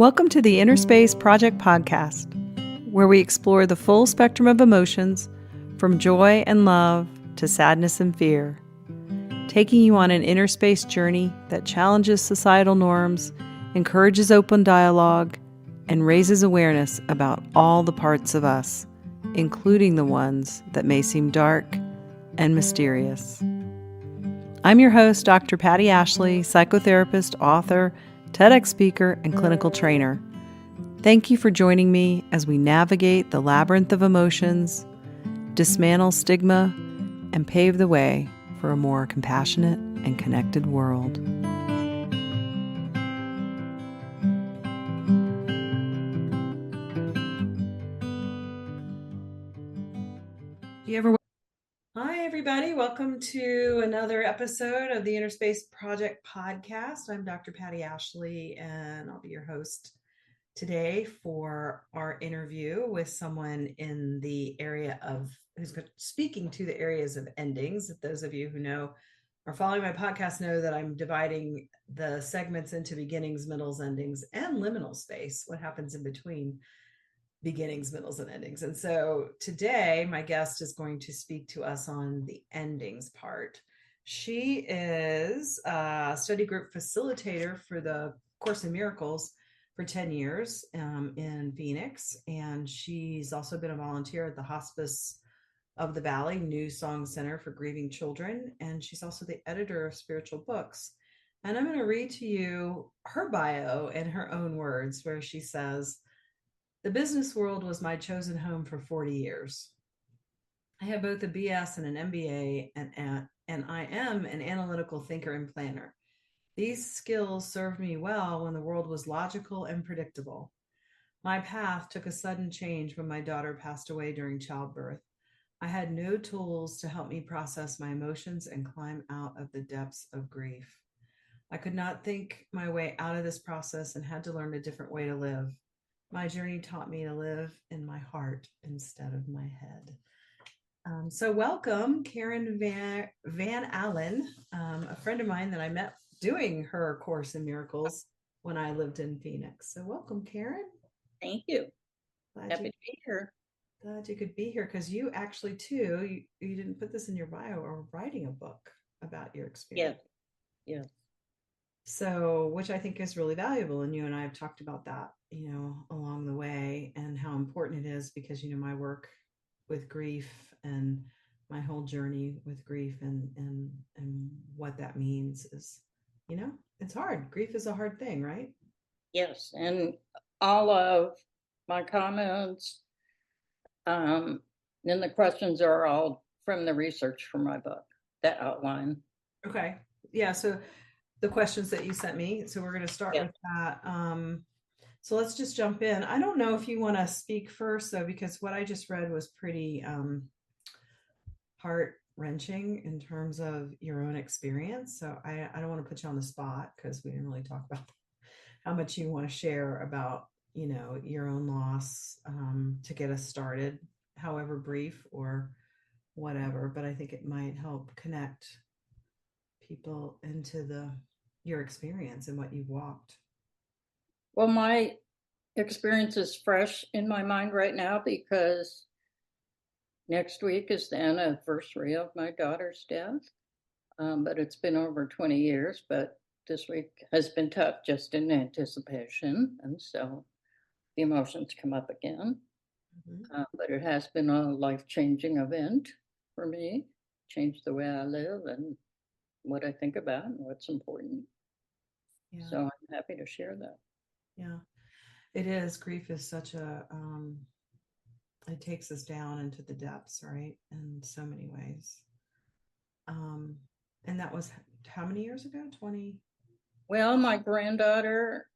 Welcome to the Inner Space Project podcast, where we explore the full spectrum of emotions, from joy and love to sadness and fear, taking you on an inner space journey that challenges societal norms, encourages open dialogue, and raises awareness about all the parts of us, including the ones that may seem dark and mysterious. I'm your host, Dr. Patti Ashley, psychotherapist, author, TEDx speaker, and clinical trainer. Thank you for joining me as we navigate the labyrinth of emotions, dismantle stigma, and pave the way for a more compassionate and connected world. Hi, everybody. Welcome to another episode of the Inner Space Project podcast. I'm Dr. Patti Ashley, and I'll be your host today for our interview with someone in the area of who's speaking to the areas of endings. If those of you who know or following my podcast know that I'm dividing the segments into beginnings, middles, endings, and liminal space, what happens in between beginnings, middles, and endings. And so today, my guest is going to speak to us on the endings part. She is a study group facilitator for the Course in Miracles for 10 years in Phoenix. And she's also been a volunteer at the Hospice of the Valley New Song Center for Grieving Children. And she's also the editor of spiritual books. And I'm going to read to you her bio in her own words, where she says, "The business world was my chosen home for 40 years. I have both a BS and an MBA, and I am an analytical thinker and planner. These skills served me well when the world was logical and predictable. My path took a sudden change when my daughter passed away during childbirth. I had no tools to help me process my emotions and climb out of the depths of grief. I could not think my way out of this process and had to learn a different way to live. My journey taught me to live in my heart instead of my head." So welcome, Karen Van Allen, a friend of mine that I met doing her Course in Miracles when I lived in Phoenix. So welcome, Karen. Thank you. Glad Happy to be here. Glad you could be here, because you actually too, you didn't put this in your bio, or writing a book about your experience. Yes. So, which I think is really valuable. And you and I have talked about that, along the way, and how important it is, because, my work with grief and my whole journey with grief and what that means is, it's hard. Grief is a hard thing, right? Yes. And all of my comments, and the questions are all from the research for my book, that outline. Okay. Yeah. So the questions that you sent me. So we're going to start with that. So let's just jump in. I don't know if you want to speak first, though, because what I just read was pretty heart-wrenching in terms of your own experience. So I don't want to put you on the spot, because we didn't really talk about how much you want to share about, your own loss, to get us started, however brief or whatever. But I think it might help connect people into your experience and what you've walked. Well, my experience is fresh in my mind right now, because next week is the anniversary of my daughter's death. But it's been over 20 years, but this week has been tough just in anticipation. And so the emotions come up again. Mm-hmm. But it has been a life-changing event for me, changed the way I live and what I think about and what's important. Yeah. So I'm happy to share that. Yeah, it is. Grief is such it takes us down into the depths, right? In so many ways. And that was how many years ago? 20? Well, my granddaughter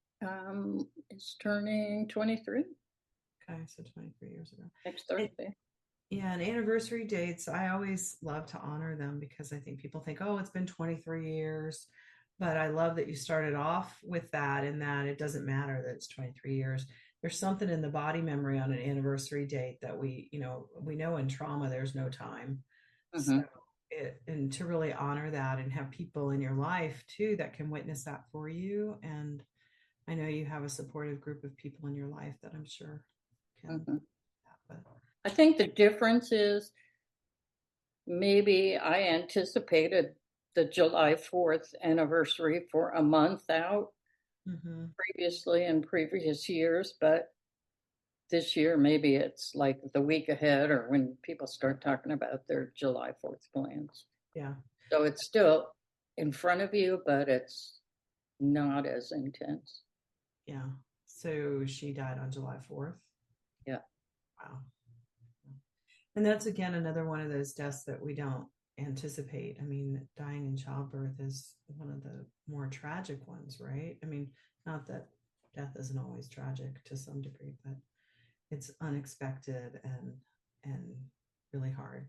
is turning 23. Okay, so 23 years ago. Next Thursday. And anniversary dates, I always love to honor them, because I think people think, oh, it's been 23 years. But I love that you started off with that, and that it doesn't matter that it's 23 years. There's something in the body memory on an anniversary date that we know in trauma, there's no time. Mm-hmm. So and to really honor that and have people in your life too that can witness that for you, and I know you have a supportive group of people in your life that I'm sure can. Mhm. But I think the difference is maybe I anticipated the July 4th anniversary for a month out mhm. previously in previous years, but this year maybe it's like the week ahead or when people start talking about their July 4th plans. Yeah, So it's still in front of you, but it's not as intense. yeah. So she died on July 4th. Yeah. Wow. And that's again another one of those deaths that we don't anticipate. I mean, dying in childbirth is one of the more tragic ones, right? I mean, not that death isn't always tragic to some degree, but it's unexpected and really hard.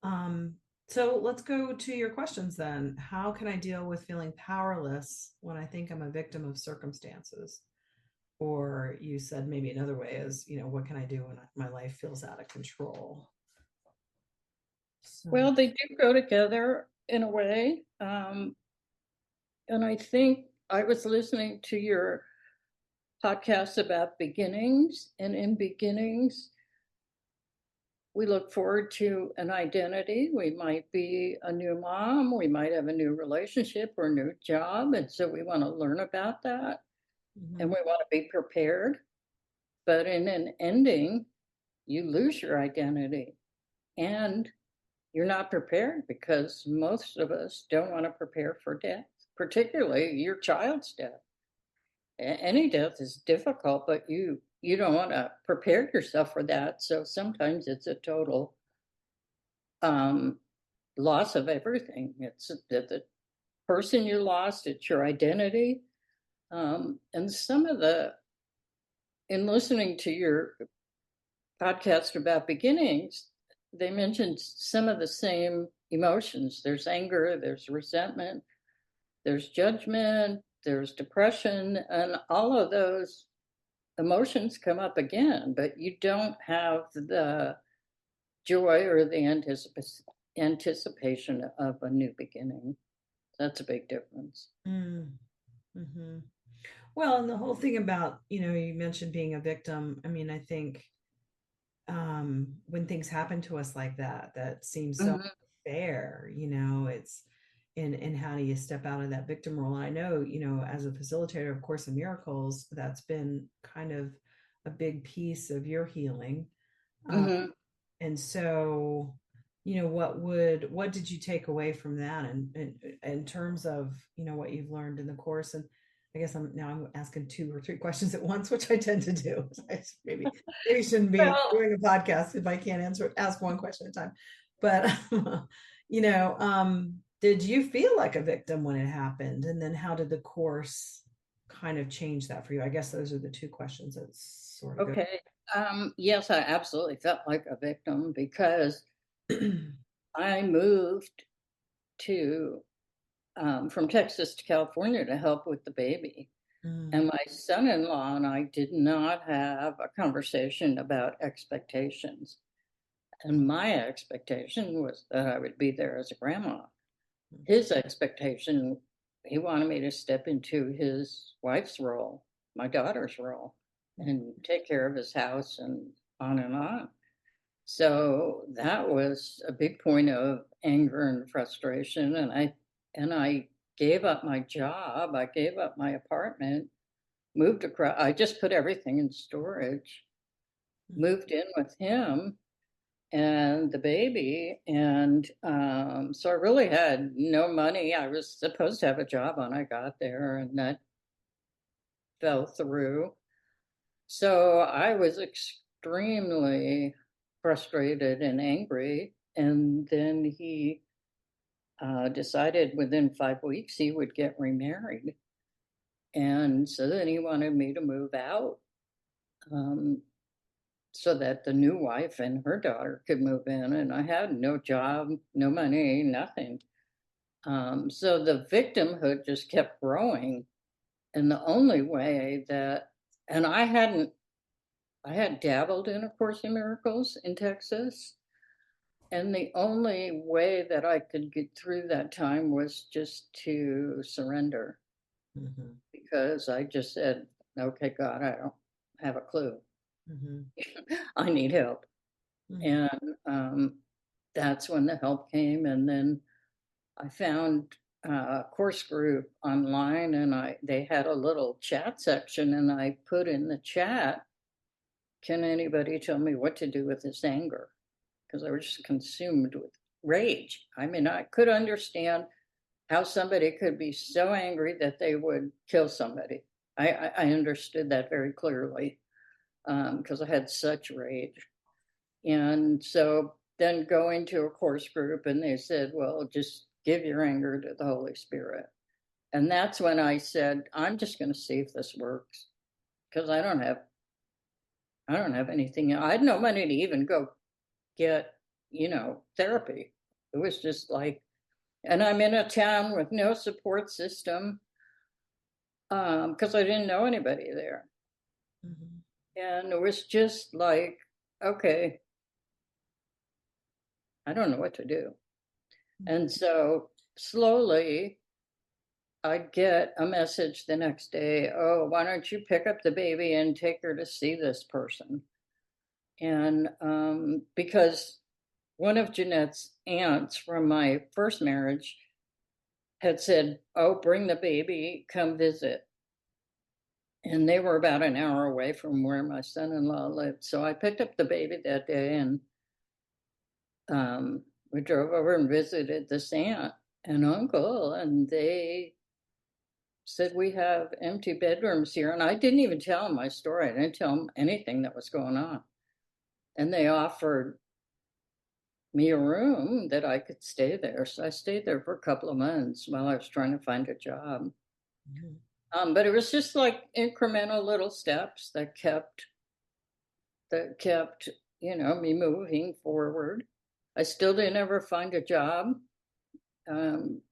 Um so let's go to your questions then. How can I deal with feeling powerless when I think I'm a victim of circumstances? Or you said maybe another way is, what can I do when my life feels out of control? So, Well, they do go together in a way. And I think I was listening to your podcast about beginnings, and in beginnings, we look forward to an identity. We might be a new mom, we might have a new relationship or a new job. And so we want to learn about that and mhm, we want to be prepared. But in an ending, you lose your identity and you're not prepared because most of us don't want to prepare for death, particularly your child's death. Any death is difficult, but you don't want to prepare yourself for that. So sometimes it's a total um, loss of everything. It's the person you lost, it's your identity. And some of in listening to your podcast about beginnings, they mentioned some of the same emotions. There's anger, there's resentment, there's judgment, there's depression, and all of those emotions come up again, but you don't have the joy or the anticipation of a new beginning. That's a big difference. mm-hmm. Well, and the whole thing about, you mentioned being a victim. I mean, I think when things happen to us like that, that seems so Mm-hmm. fair, it's and how do you step out of that victim role? And I know, as a facilitator of Course in Miracles, that's been kind of a big piece of your healing. Um, Mm-hmm. and so, what did you take away from that and in terms of, what you've learned in the course? And I guess I'm asking two or three questions at once, which I tend to do. Maybe shouldn't be Well, doing a podcast if I can't ask one question at a time. But did you feel like a victim when it happened? And then how did the course kind of change that for you? I guess those are the two questions that sort of go. okay. Yes, I absolutely felt like a victim because I moved to from Texas to California to help with the baby. And Mm, my son in law and I did not have a conversation about expectations. And my expectation was that I would be there as a grandma. His expectation, he wanted me to step into his wife's role, my daughter's role, and take care of his house and on and on. So that was a big point of anger and frustration. And I gave up my job. I gave up my apartment, moved across. I just put everything in storage, moved in with him and the baby. And so I really had no money. I was supposed to have a job when I got there, and that fell through. So I was extremely frustrated and angry. And then he decided within 5 weeks he would get remarried. And so then he wanted me to move out um, so that the new wife and her daughter could move in. And I had no job, no money, nothing. So the victimhood just kept growing. And the only way and I had dabbled in A Course in Miracles in Texas. And the only way that I could get through that time was just to surrender, mhm. because I just said, okay, God, I don't have a clue. Mm-hmm. I need help. Mm-hmm. And that's when the help came. And then I found a course group online, and they had a little chat section, and I put in the chat, can anybody tell me what to do with this anger? Because I was just consumed with rage. I mean, I could understand how somebody could be so angry that they would kill somebody. I understood that very clearly because I had such rage. And so then going to a course group, and they said, well, just give your anger to the Holy Spirit. And that's when I said, I'm just going to see if this works because I don't have anything. I had no money to even go get, therapy. It was just like, and I'm in a town with no support system because I didn't know anybody there. Mm-hmm. And it was just like, okay, I don't know what to do. And so slowly I'd get a message the next day, oh, why don't you pick up the baby and take her to see this person? And because one of Jeanette's aunts from my first marriage had said, oh, bring the baby, come visit. And they were about an hour away from where my son-in-law lived. So I picked up the baby that day, and we drove over and visited this aunt and uncle, and they said, we have empty bedrooms here. And I didn't even tell them my story. I didn't tell them anything that was going on. And they offered me a room that I could stay there. So I stayed there for a couple of months while I was trying to find a job. Mm-hmm. But it was just like incremental little steps that kept, me moving forward. I still didn't ever find a job. Um,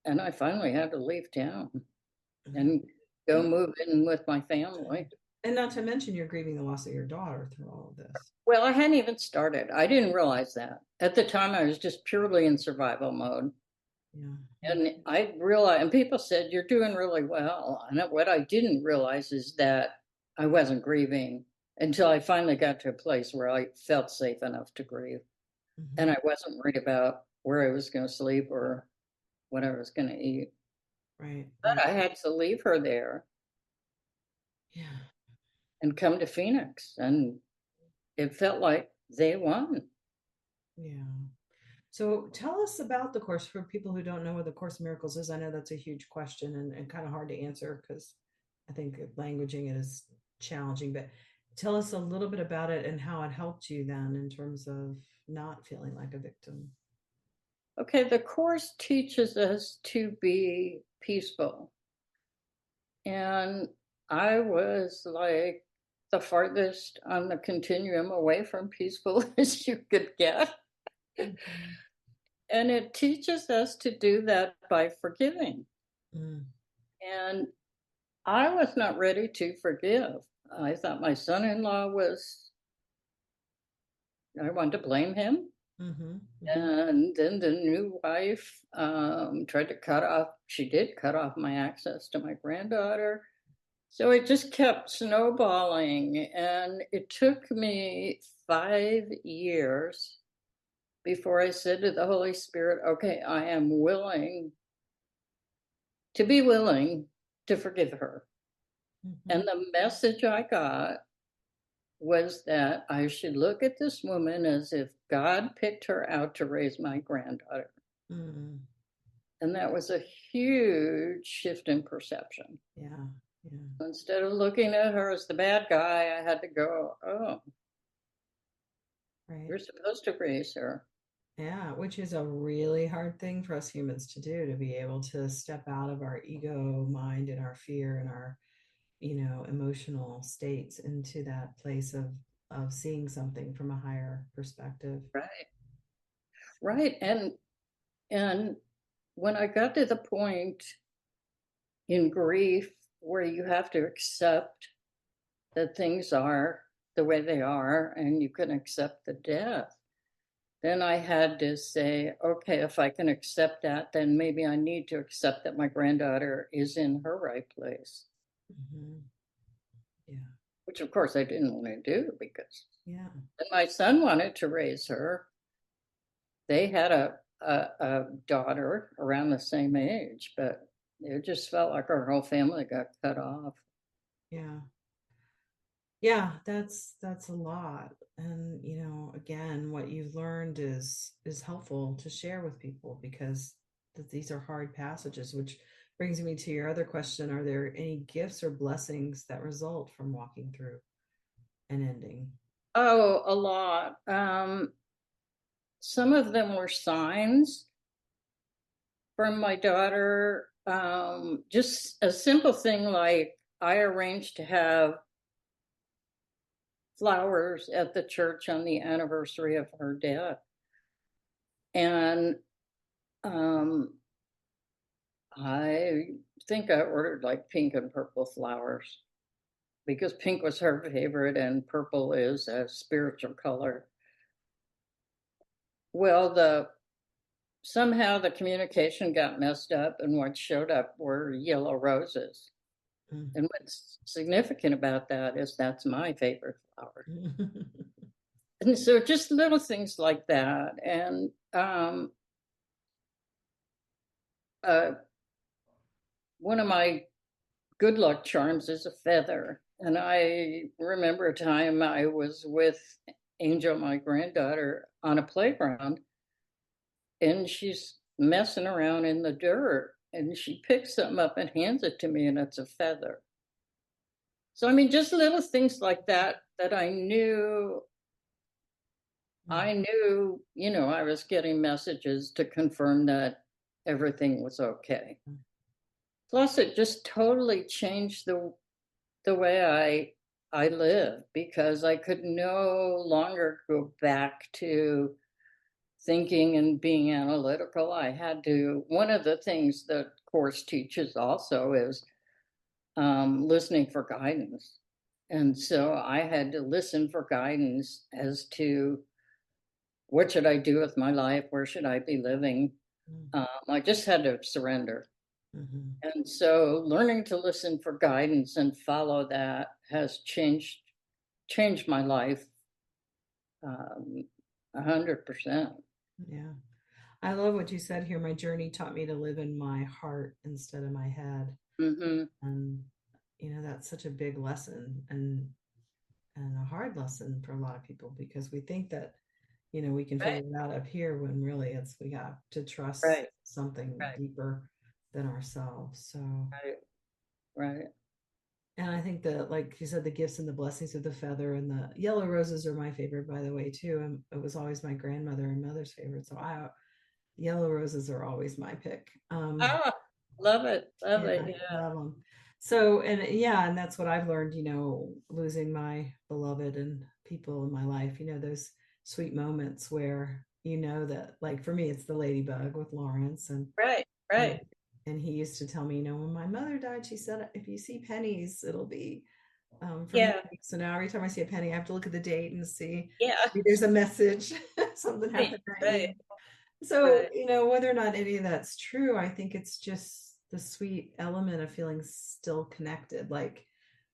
and I finally had to leave town and go move in with my family. And not to mention, you're grieving the loss of your daughter through all of this. Well, I hadn't even started. I didn't realize that. At the time, I was just purely in survival mode. Yeah. And I realized, and people said, you're doing really well. And what I didn't realize is that I wasn't grieving until I finally got to a place where I felt safe enough to grieve. Mm-hmm. And I wasn't worried about where I was going to sleep or what I was going to eat. Right. But Right. I had to leave her there Yeah. and come to Phoenix. And it felt like they won. Yeah. So tell us about the course for people who don't know what the Course in Miracles is. I know that's a huge question and kind of hard to answer because I think languaging it is challenging, but tell us a little bit about it and how it helped you then in terms of not feeling like a victim. Okay, the Course teaches us to be peaceful. And I was like the farthest on the continuum away from peaceful as you could get. Mm-hmm. And it teaches us to do that by forgiving. Mm. And I was not ready to forgive. I thought my son-in-law I wanted to blame him. Mm-hmm. Mm-hmm. And then the new wife tried to she did cut off my access to my granddaughter. So it just kept snowballing. And it took me 5 years before I said to the Holy Spirit, okay, I am willing to forgive her. Mm-hmm. And the message I got was that I should look at this woman as if God picked her out to raise my granddaughter. Mm-hmm. And that was a huge shift in perception. Yeah. Yeah. Instead of looking at her as the bad guy, I had to go, oh, Right. you're supposed to raise her. Yeah, which is a really hard thing for us humans to do, to be able to step out of our ego mind and our fear and our, emotional states into that place of seeing something from a higher perspective. Right. Right. And when I got to the point in grief where you have to accept that things are the way they are and you can accept the death, then I had to say, okay, if I can accept that, then maybe I need to accept that my granddaughter is in her right place, Hmm. Yeah. which of course I didn't want to do because Yeah. my son wanted to raise her. They had a daughter around the same age, but it just felt like our whole family got cut off. Yeah. Yeah, that's a lot. And again, what you've learned is helpful to share with people because these are hard passages, which brings me to your other question. Are there any gifts or blessings that result from walking through an ending? Oh, a lot. Some of them were signs from my daughter. Just a simple thing like I arranged to have flowers at the church on the anniversary of her death. And um, I think I ordered like pink and purple flowers because pink was her favorite and purple is a spiritual color. Well, the somehow the communication got messed up, and what showed up were yellow roses. And what's significant about that is that's my favorite flower. And so just little things like that. And uh, one of my good luck charms is a feather. And I remember a time I was with Angel, my granddaughter, on a playground, and she's messing around in the dirt. And she picks something up and hands it to me, and it's a feather. So, I mean, just little things like that that I was getting messages to confirm that everything was okay. Plus, it just totally changed the way I live because I could no longer go back to thinking and being analytical. I had to. One of the things the course teaches also is listening for guidance. And so I had to listen for guidance as to what should I do with my life? Where should I be living? I just had to surrender. Mm-hmm. And so learning to listen for guidance and follow that has changed my life 100%. Yeah. I love what you said here. My journey taught me to live in my heart instead of my head. Mm-hmm. And that's such a big lesson and a hard lesson for a lot of people because we think that we can figure Right, it out up here when really it's we have to trust right, something right, deeper than ourselves. So, right, right. and I think that, like you said, the gifts and the blessings of the feather and the yellow roses are my favorite, by the way, too. And it was always my grandmother and mother's favorite. So yellow roses are always my pick. Oh, love it, love Yeah, it. Yeah, love them. So, and yeah, and that's what I've learned, losing my beloved and people in my life, those sweet moments where that, like, for me it's the ladybug with Lawrence, right, and right. and he used to tell me, when my mother died, she said, if you see pennies, it'll be from me. Yeah, So now every time I see a penny, I have to look at the date and see yeah. maybe there's a message, something Right, happened that right, year. So, right, whether or not any of that's true, I think it's just the sweet element of feeling still connected. Like,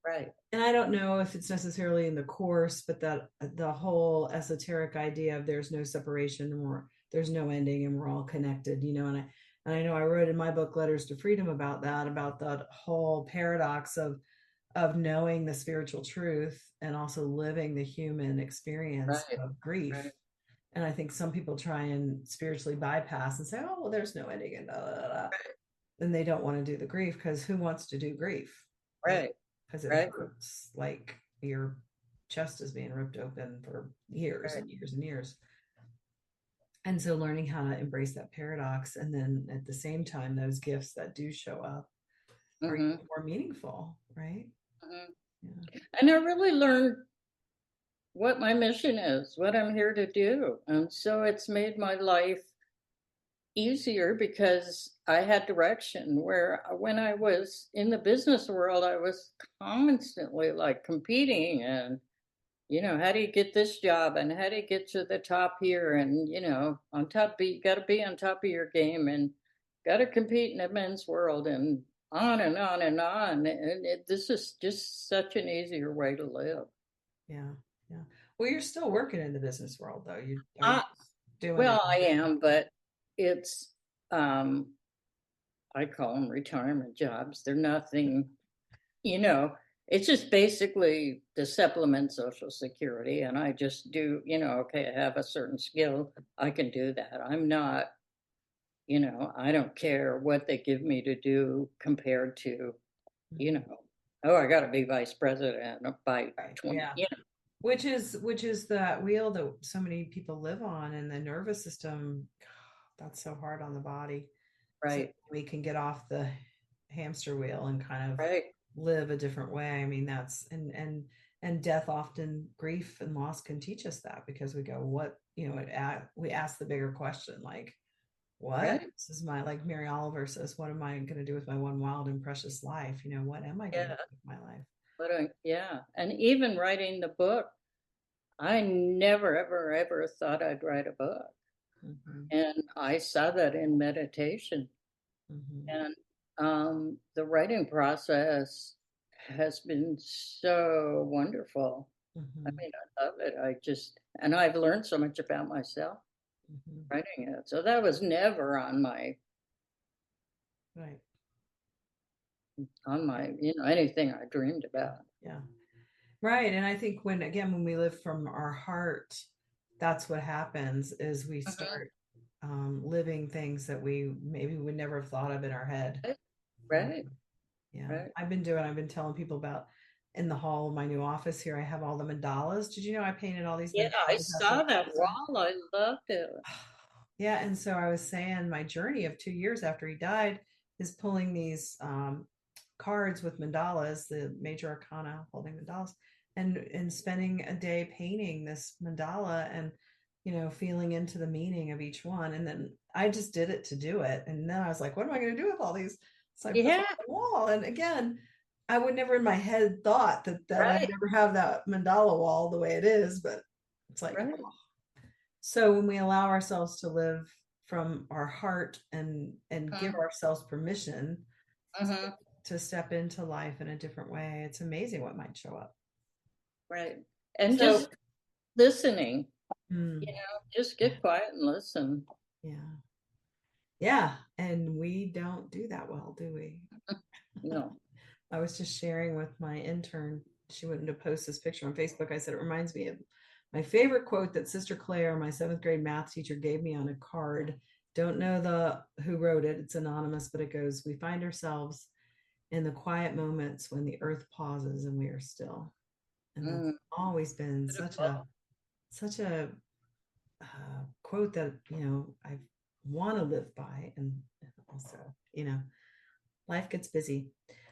right, and I don't know if it's necessarily in the course, but that the whole esoteric idea of there's no separation or there's no ending and we're all connected, and I know I wrote in my book Letters to Freedom about that whole paradox of knowing the spiritual truth and also living the human experience right, of grief. right, And I think some people try and spiritually bypass and say, oh, well, there's no ending and da, da, da, da. Then they don't want to do the grief because who wants to do grief? Right. right, Because it right, hurts like your chest is being ripped open for years right. and years and years. And so learning how to embrace that paradox and then at the same time, those gifts that do show up are Mm-hmm, more meaningful, right? mm-hmm. Yeah. And I really learned what my mission is, what I'm here to do. And so it's made my life easier because I had direction. Where when I was in the business world, I was constantly like competing and how do you get this job and how do you get to the top here? And, on top, you got to be on top of your game and got to compete in a men's world and on and on and on. And this is just such an easier way to live. Yeah. Yeah. Well, you're still working in the business world though. Are you Uh, doing it? well, I am, but it's, um, I call them retirement jobs. They're nothing, you know, it's just basically to supplement Social Security. And I just do, okay, I have a certain skill, I can do that. I'm not, I don't care what they give me to do compared to, you Mhm. know, oh, I got to be vice president by Right. 20, Yeah. Which is that wheel that so many people live on, and the nervous system. That's so hard on the body. So right, we can get off the hamster wheel and kind of right, live a different way. I mean, that's and death often, grief and loss can teach us that, because we go, what, we ask the bigger question, like, what, right. this is my, like Mary Oliver says, what am I going to do with my one wild and precious life? What am I going to Yeah. do with my life? Yeah. And even writing the book, I never, ever, ever thought I'd write a book. Hmm. And I saw that in meditation. Hmm. And the writing process has been so wonderful. I Hmm. mean, I love it. And I've learned so much about myself Hmm. writing it. So that was never Right. on Yeah. my, anything I dreamed Yeah. about. Yeah. Right. And I think when we live from our heart, that's what happens, is we Mhm. start living things that we maybe would never have thought of in our head. Right, Um, right, yeah. right. I've been telling people about, in the hall of my new office here, I have all the mandalas. Did you know I painted all these Yeah, I mandalas saw outside? that wall. I loved it. Yeah, and so I was saying my journey of 2 years after he died is pulling these cards with mandalas, the major arcana holding mandalas, and spending a day painting this mandala, and feeling into the meaning of each one. And then I just did it to do it, and then I was like, what am I going to do with all these? So I put them Yeah, on the wall, and again, I would never in my head thought that I'd right, never have that mandala wall the way it is, but it's like, right. so when we allow ourselves to live from our heart and give Mhm, ourselves permission mhm. to step into life in a different way, it's amazing what might show up. Right. And So, just listening, hmm, just yeah, get quiet and listen. yeah, yeah, and we don't do that well, do we? No. I was just sharing with my intern. She wanted to post this picture on Facebook. I said it reminds me of my favorite quote that Sister Claire, my seventh grade math teacher, gave me on a card. Don't know the who wrote it. It's anonymous, but it goes, "We find ourselves in the quiet moments when the earth pauses and we are still." And that's Mm, always been beautiful. such a quote that I want to live by, and also life gets busy.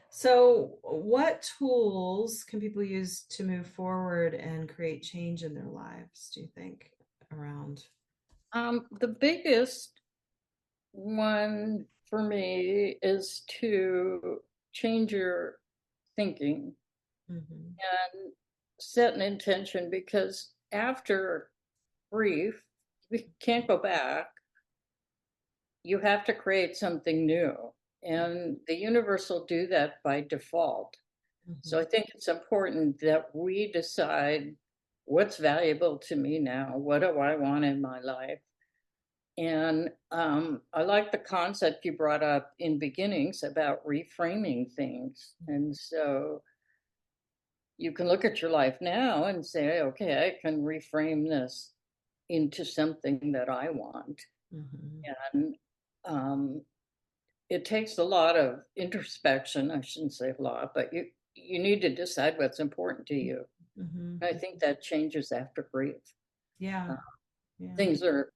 So, what tools can people use to move forward and create change in their lives, do you think, around? The biggest one for me is to change your thinking Hmm. and set an intention, because after grief, we can't go back. You have to create something new. And the universe will do that by default. So Hmm. I think it's important that we decide what's valuable to me now. What do I want in my life? And I like the concept you brought up in beginnings about reframing things. And so you can look at your life now and say, okay, I can reframe this into something that I want. Hmm. And um, it takes a lot of introspection. I shouldn't say a lot, but you need to decide what's important to you. Hmm. I think that changes after grief. Yeah. Uh, Yeah. things are,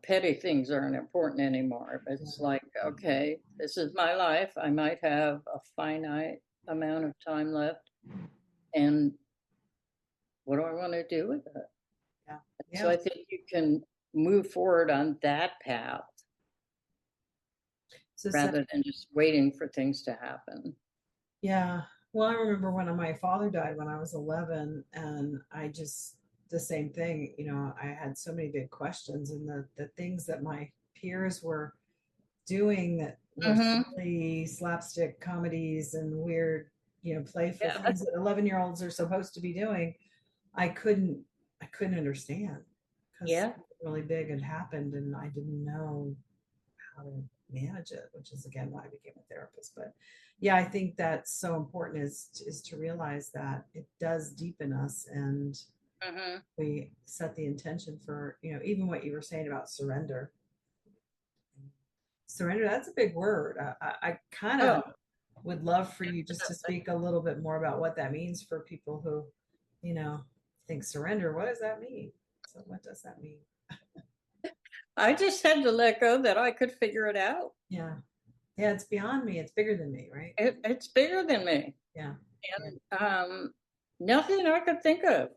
petty things aren't important anymore. But Yeah. it's like, okay, this is my life. I might have a finite amount of time left, and what do I want to do with it? Yeah. So Yeah. I think you can move forward on that path So, rather than just waiting for things to happen. yeah. Well, I remember when my father died when I was 11, and I just, the same thing, I had so many big questions, and the things that my peers were doing that were Mm-hmm. silly slapstick comedies and weird, playful Yeah. things that 11-year-olds are supposed to be doing, I couldn't, I couldn't understand because Yeah. something really big had happened and I didn't know how to manage it, which is again why I became a therapist. But yeah, I think that's so important is to realize that it does deepen us, and Mm-hmm. we set the intention for, even what you were saying about surrender. Surrender, that's a big word. I kind of Oh, would love for you just to speak a little bit more about what that means for people who, you know, think surrender. What does that mean? So, what does that mean? I just had to let go that I could figure it out. Yeah. Yeah. It's beyond me. It's bigger than me, right? It's bigger than me. Yeah. Yeah. And nothing I could think of.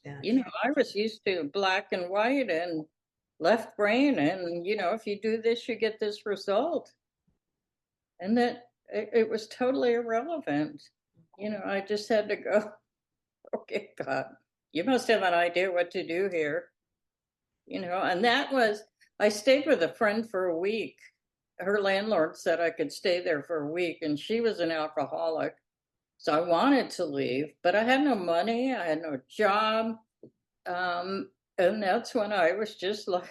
Yeah. I was used to black and white and left brain, and if you do this, you get this result. And that it was totally irrelevant. I just had to go, okay, God, you must have an idea what to do here. And that was, I stayed with a friend for a week. Her landlord said I could stay there for a week, and she was an alcoholic. So I wanted to leave, but I had no money, I had no job. And that's when I was just like,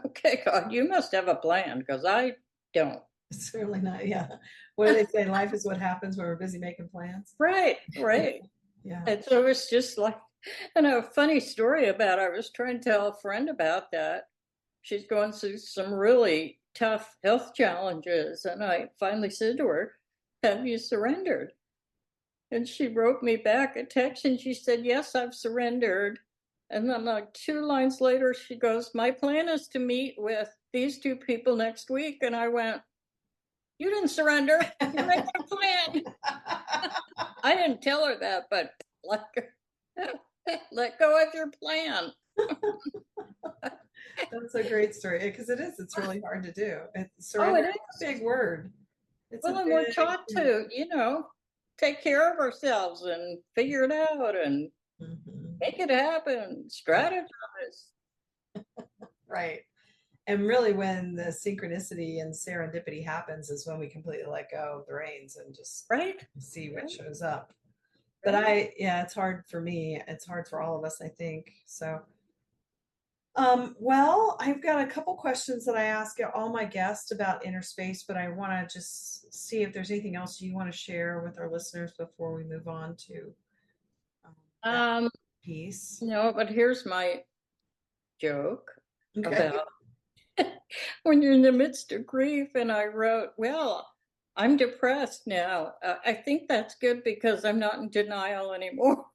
okay, God, you must have a plan because I don't. It's really not. Yeah. What do they say? Life is what happens when we're busy making plans. Right, right. Yeah. And so it's just like, and a funny story about, I was trying to tell a friend about that. She's going through some really tough health challenges. And I finally said to her, have you surrendered? And she wrote me back a text and she said, yes, I've surrendered. And then, like 2 lines later, she goes, my plan is to meet with these two people next week. And I went, you didn't surrender. You're making a plan. I didn't tell her that, but like, let go of your plan. That's a great story because it is. It's really hard to do. Oh, Surrender it is a is. big word. It's a Well, and we're big. taught to, take care of ourselves and figure it out and Mhm. make it happen, Yeah, strategize. right. And really, when the synchronicity and serendipity happens, is when we completely let go of the reins and just Right? see what Right? shows up. But Right? yeah, it's hard for me. It's hard for all of us, I think. So, well, I've got a couple questions that I ask all my guests about inner space, but I want to just see if there's anything else you want to share with our listeners before we move on to that Um, piece. no, but here's my joke Okay. about when you're in the midst of grief. And I wrote, well, I'm depressed now. I think that's good because I'm not in denial anymore.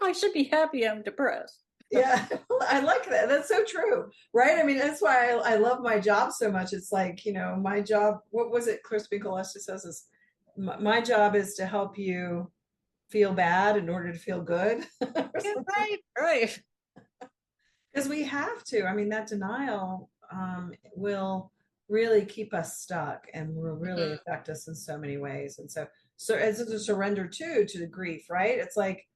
I should be happy I'm depressed. Yeah, I like that. That's so true, right? I mean, that's why I love my job so much. It's like, my job, what was it Chris Winkelester says is, my job is to help you feel bad in order to feel good. Yeah, right, right. Because we have to. I mean, that denial will really keep us stuck and will really Mhm. affect us in so many ways. And so as a surrender too to the grief, right? It's like,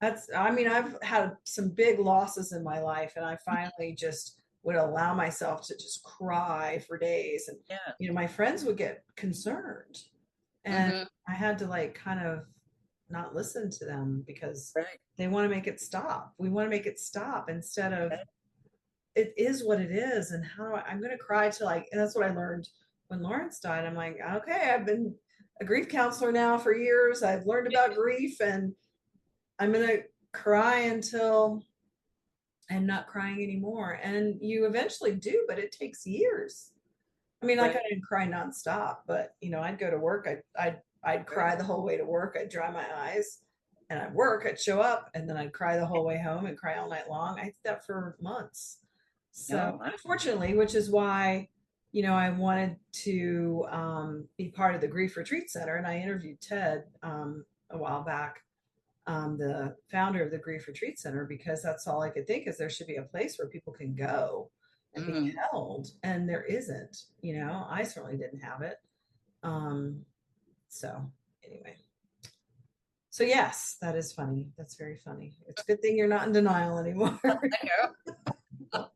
I mean, I've had some big losses in my life, and I finally just would allow myself to just cry for days. And, Yeah. my friends would get concerned, and Hmm. I had to like kind of not listen to them because Right. they want to make it stop. We want to make it stop instead of it is what it is. And how do I'm going to cry till like, and that's what I learned when Lawrence died. I'm like, okay, I've been a grief counselor now for years. I've learned about grief, and I'm going to cry until I'm not crying anymore. And you eventually do, but it takes years. I mean, like I Right. didn't cry nonstop, but I'd go to work, I'd Right. cry the whole way to work, I'd dry my eyes, and I'd work, I'd show up, and then I'd cry the whole way home and cry all night long. I did that for months. So No, unfortunately, which is why, I wanted to be part of the Grief Retreat Center, and I interviewed Ted a while back, the founder of the Grief Retreat Center, because that's all I could think is there should be a place where people can go and be mm, held, and there isn't. I certainly didn't have it. Um, so Anyway, so yes, that is funny. That's very funny. It's a good thing you're not in denial anymore. I know.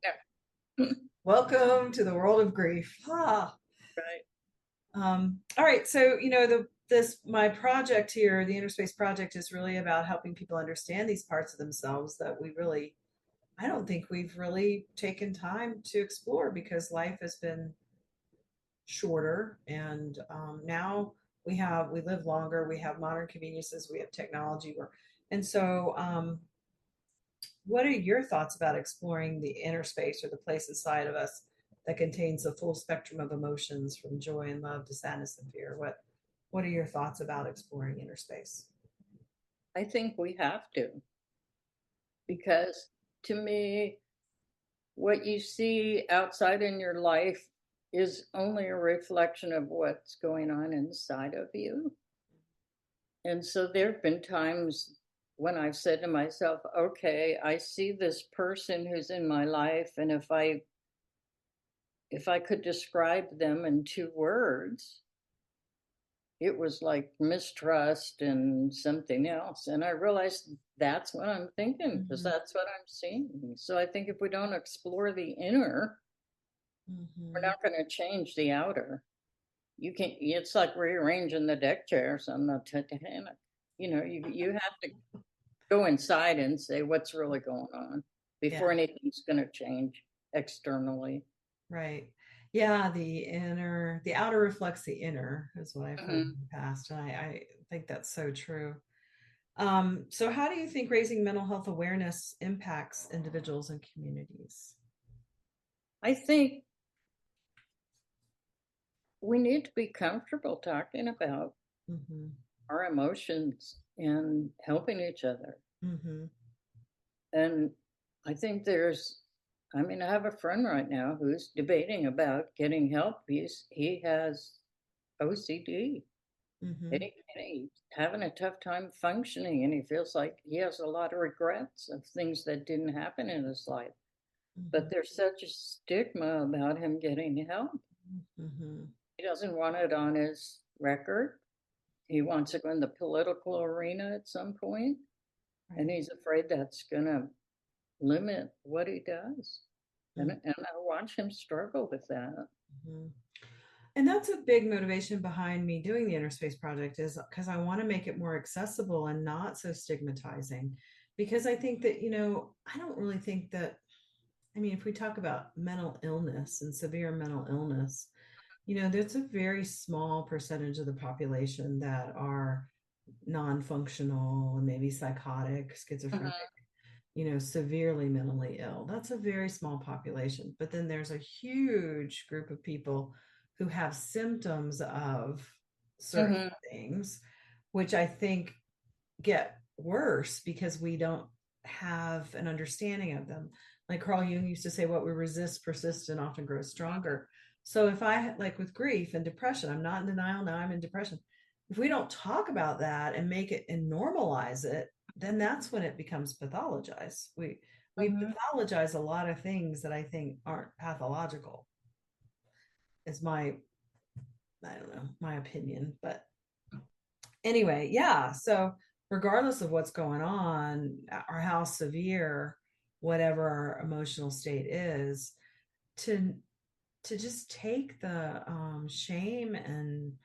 Welcome to the world of grief. Ah. Right. All right, so this my project here, the Interspace project, is really about helping people understand these parts of themselves that I don't think we've really taken time to explore because life has been shorter, and now we live longer, we have modern conveniences, we have technology, and so what are your thoughts about exploring the inner space or the place inside of us that contains the full spectrum of emotions from joy and love to sadness and fear? What are your thoughts about exploring inner space? I think we have to, because to me, what you see outside in your life is only a reflection of what's going on inside of you. And so there have been times when I've said to myself, okay, I see this person who's in my life, and if I could describe them in 2 words, it was like mistrust and something else. And I realized that's what I'm thinking because Mm-hmm. that's what I'm seeing. So I think if we don't explore the inner, we're Mm-hmm. not going to change the outer. It's like rearranging the deck chairs on the Titanic. You have to go inside and say what's really going on before Yeah, anything's going to change externally. right. Yeah, the outer reflects the inner, is what I've heard in Mhm. the past. And I think that's so true. So how do you think raising mental health awareness impacts individuals and communities? I think we need to be comfortable talking about Mm-hmm. our emotions and helping each other. Mm-hmm. And I think I have a friend right now who's debating about getting help. He has OCD, Mm-hmm. and he's having a tough time functioning, and he feels like he has a lot of regrets of things that didn't happen in his life. Mm-hmm. But there's such a stigma about him getting help. Mm-hmm. He doesn't want it on his record. He wants to go in the political arena at some point, and Right. he's afraid that's going to limit what he does. And I watch him struggle with that. Mm-hmm. And that's a big motivation behind me doing the Inner Space Project, is because I want to make it more accessible and not so stigmatizing. Because I think that, I don't really think that, I mean, if we talk about mental illness and severe mental illness, there's a very small percentage of the population that are non-functional and maybe psychotic, schizophrenic, Mhm. severely mentally ill. That's a very small population. But then there's a huge group of people who have symptoms of certain Mhm. things, which I think get worse because we don't have an understanding of them. Like Carl Jung used to say, what we resist persists and often grows stronger. So if I, like with grief and depression, I'm not in denial, now I'm in depression. If we don't talk about that and make it and normalize it, then that's when it becomes pathologized. We Mhm. pathologize a lot of things that I think aren't pathological, is my, I don't know, my opinion. But anyway, yeah. So regardless of what's going on or how severe whatever our emotional state is, to just take the shame and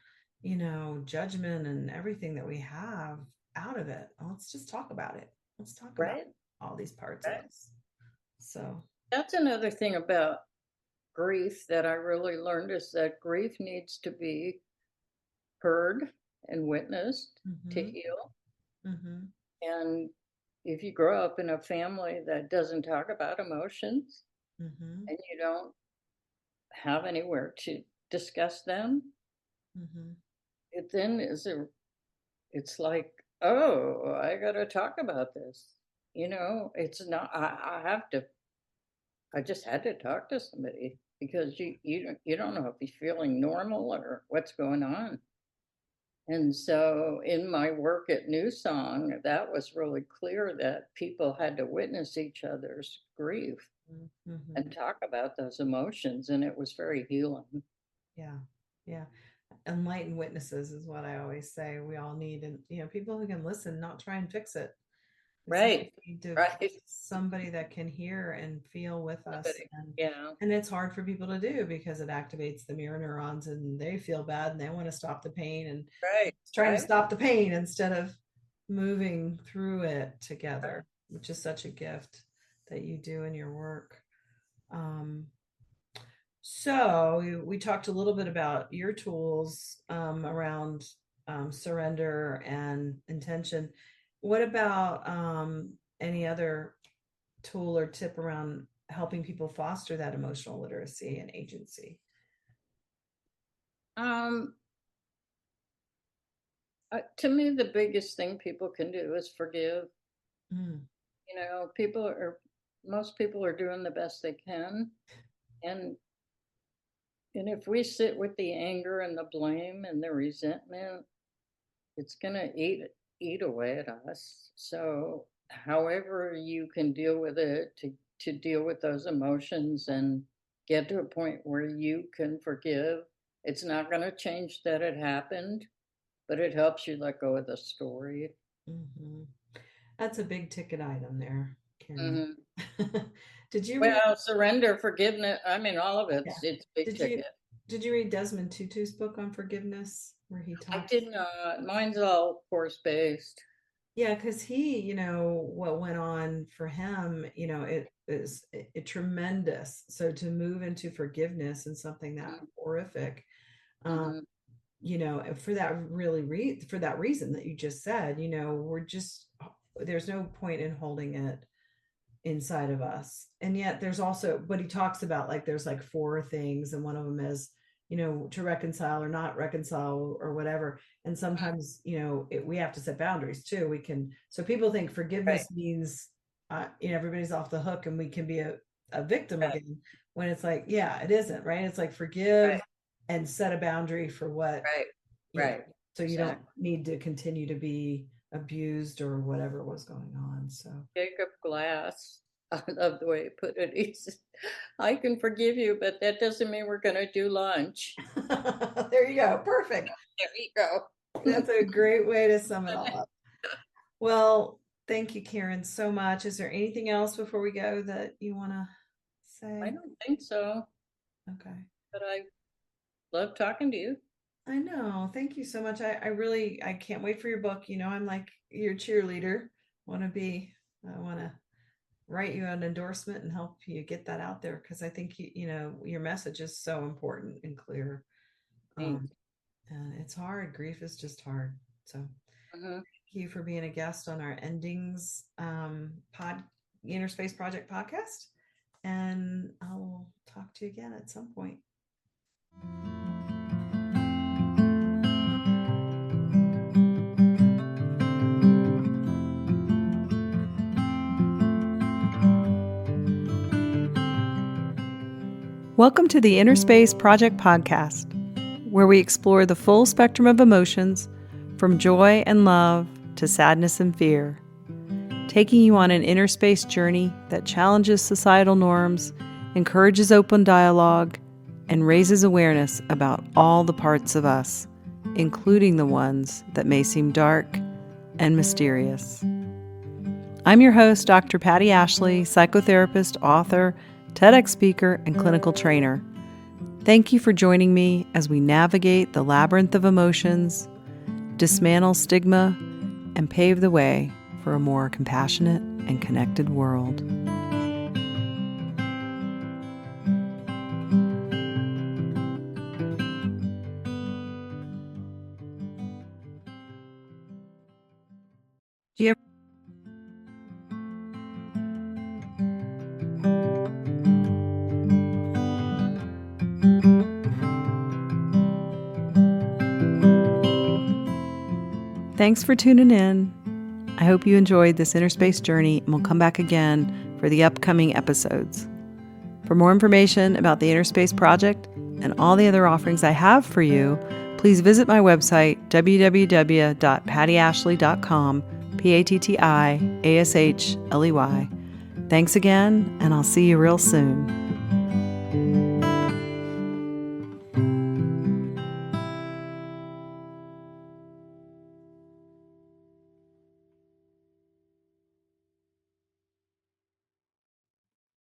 judgment and everything that we have out of it. Let's just talk about it. Let's talk about Right. all these parts of Right. us. So, That's another thing about grief that I really learned is that grief needs to be heard and witnessed to mm-hmm, heal. mm-hmm, And if you grow up in a family that doesn't talk about emotions mm-hmm, and you don't have anywhere to discuss them, mm-hmm, it then it's like, oh, I got to talk about this. It's not, I just had to talk to somebody because you don't know if he's feeling normal or what's going on. And so in my work at New Song, that was really clear that people had to witness each other's grief mm-hmm. and talk about those emotions, and it was very healing. Yeah, yeah. enlightened witnesses is what I always say. We all need, and people who can listen, not try and fix it. It's like Right. we need to Right. somebody that can hear and feel with us, Somebody. and Yeah. it's hard for people to do because it activates the mirror neurons, and they feel bad and they want to stop the pain, and Right. trying to Right. stop the pain instead of moving through it together, which is such a gift that you do in your work. So we talked a little bit about your tools around surrender and intention. What about any other tool or tip around helping people foster that emotional literacy and agency? Um, to me, the biggest thing people can do is forgive. Mm. Most people are doing the best they can, and if we sit with the anger and the blame and the resentment, it's gonna eat away at us. So, however you can deal with it, to deal with those emotions and get to a point where you can forgive. It's not going to change that it happened, but it helps you let go of the story. Hmm. That's a big ticket item there, Karen. Hmm. Did you read? Well, surrender, forgiveness. I mean, all of Yeah. it's big Did you ticket. did you read Desmond Tutu's book on forgiveness, where he I talks? did not. Mine's all course based. Yeah, because he, what went on for him, it is tremendous. So to move into forgiveness and something that horrific, um, Mm-hmm. for for that reason that you just said, there's no point in holding it inside of us. And yet there's also, but he talks about, like, there's like four things, and one of them is, to reconcile or not reconcile or whatever. And sometimes, we have to set boundaries too. So people think Right, forgiveness means, everybody's off the hook and we can be a victim right, again, when it's like, yeah, it isn't, right? It's like forgive right, and set a boundary for what, right, you know, right. so you don't Exactly. need to continue to be abused or whatever was going on. So Jacob Glass. I love the way he put it. He said, I can forgive you, but that doesn't mean we're going to do lunch. there you go. Perfect. There you go. That's a great way to sum it all up. Well, thank you, Karen, so much. Is there anything else before we go that you want to I say? don't think so, Okay. but I love talking to you. I know. Thank you so much. I can't wait for your book. I'm like your cheerleader. I want to write you an endorsement and help you get that out there, because I think your message is so important and clear. Thanks. Um, and it's hard. Grief is just hard. So Hmm. thank you for being a guest on our endings Inner Space Project podcast. And I'll talk to you again at some point. Welcome to the Inner Space Project podcast, where we explore the full spectrum of emotions, from joy and love to sadness and fear, taking you on an inner space journey that challenges societal norms, encourages open dialogue, and raises awareness about all the parts of us, including the ones that may seem dark and mysterious. I'm your host, Dr. Patti Ashley, psychotherapist, author, TEDx speaker, and clinical trainer. Thank you for joining me as we navigate the labyrinth of emotions, dismantle stigma, and pave the way for a more compassionate and connected world. Do you ever Thanks for tuning in. I hope you enjoyed this inner space journey, and we'll come back again for the upcoming episodes. For more information about the Inner Space Project and all the other offerings I have for you, please visit my website, www.pattiashley.com, PATTIASHLEY. Thanks again, and I'll see you real soon.